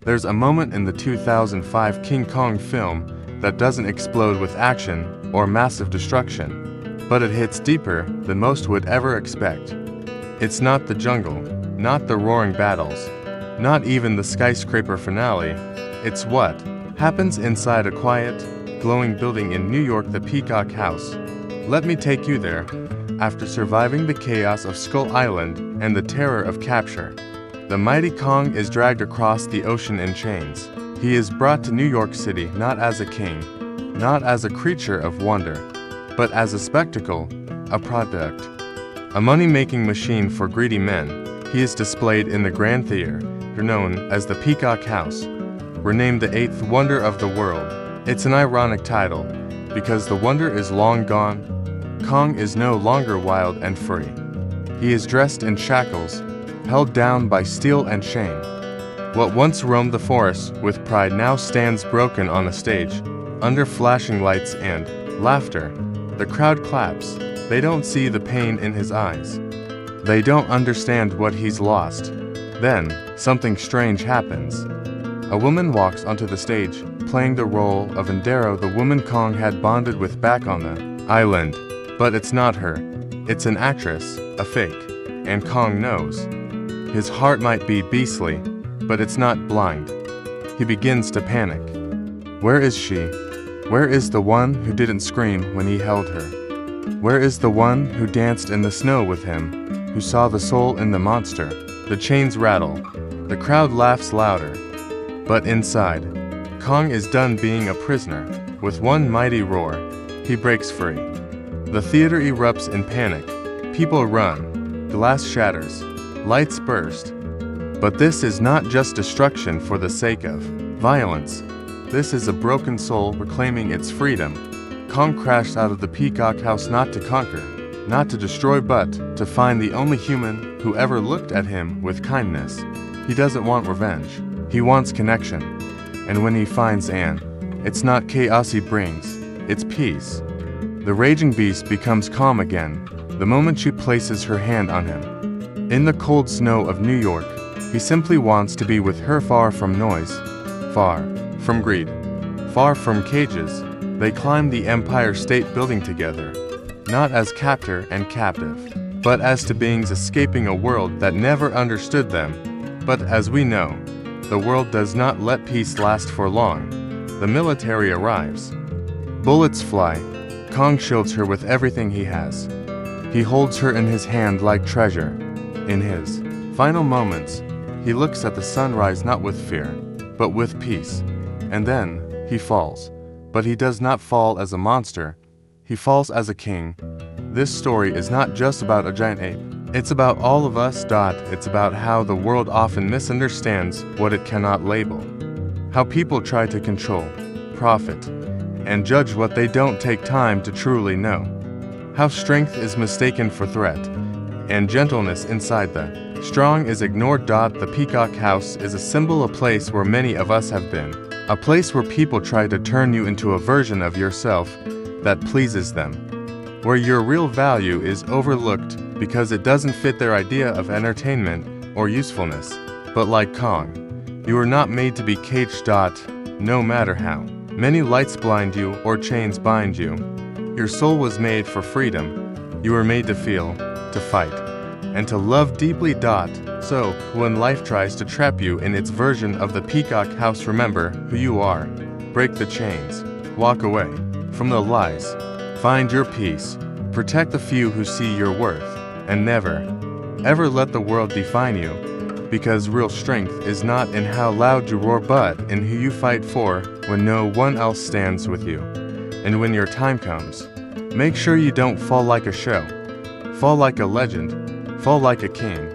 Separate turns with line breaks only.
There's a moment in the 2005 King Kong film that doesn't explode with action or massive destruction, but it hits deeper than most would ever expect. It's not the jungle, not the roaring battles, not even the skyscraper finale. It's what happens inside a quiet, glowing building in New York, the Peacock House. Let me take you there. After surviving the chaos of Skull Island and the terror of capture, the mighty Kong is dragged across the ocean in chains. He is brought to New York City not as a king, not as a creature of wonder, but as a spectacle, a product, a money-making machine for greedy men. He is displayed in the Grand Theater, known as the Peacock House, renamed the eighth wonder of the world. It's an ironic title, because the wonder is long gone. Kong is no longer wild and free. He is dressed in shackles, held down by steel and shame. What once roamed the forest with pride now stands broken on a stage, under flashing lights and laughter. The crowd claps. They don't see the pain in his eyes. They don't understand what he's lost. Then, something strange happens. A woman walks onto the stage, playing the role of Indero, the woman Kong had bonded with back on the island. But it's not her. It's an actress, a fake. And Kong knows. His heart might be beastly, but it's not blind. He begins to panic. Where is she? Where is the one who didn't scream when he held her? Where is the one who danced in the snow with him, who saw the soul in the monster? The chains rattle. The crowd laughs louder. But inside, Kong is done being a prisoner. With one mighty roar, he breaks free. The theater erupts in panic. People run. Glass shatters. Lights burst. But this is not just destruction for the sake of violence. This is a broken soul reclaiming its freedom. Kong crashed out of the Peacock House not to conquer, not to destroy, but to find the only human who ever looked at him with kindness. He doesn't want revenge. He wants connection. And when he finds Anne, it's not chaos he brings, it's peace. The raging beast becomes calm again the moment she places her hand on him. In the cold snow of New York, he simply wants to be with her, far from noise, far from greed, far from cages. They climb the Empire State Building together, not as captor and captive, but as two beings escaping a world that never understood them. But as we know, the world does not let peace last for long. The military arrives. Bullets fly. Kong shields her with everything he has. He holds her in his hand like treasure. In his final moments, he looks at the sunrise not with fear, but with peace. And then he falls. But he does not fall as a monster. He falls as a king. This story is not just about a giant ape. It's about all of us. It's about how the world often misunderstands what it cannot label. How people try to control, profit, and judge what they don't take time to truly know. How strength is mistaken for threat, and gentleness inside the strong is ignored. The Peacock House is a symbol, a place where many of us have been. A place where people try to turn you into a version of yourself that pleases them. Where your real value is overlooked because it doesn't fit their idea of entertainment or usefulness. But like Kong, you are not made to be caged. No matter how many lights blind you or chains bind you, your soul was made for freedom. You were made to feel, to fight, and to love deeply. So, when life tries to trap you in its version of the Peacock House, remember who you are. Break the chains. Walk away from the lies. Find your peace. Protect the few who see your worth. And never, ever let the world define you. Because real strength is not in how loud you roar, but in who you fight for when no one else stands with you. And when your time comes, make sure you don't fall like a show. Fall like a legend. Fall like a king.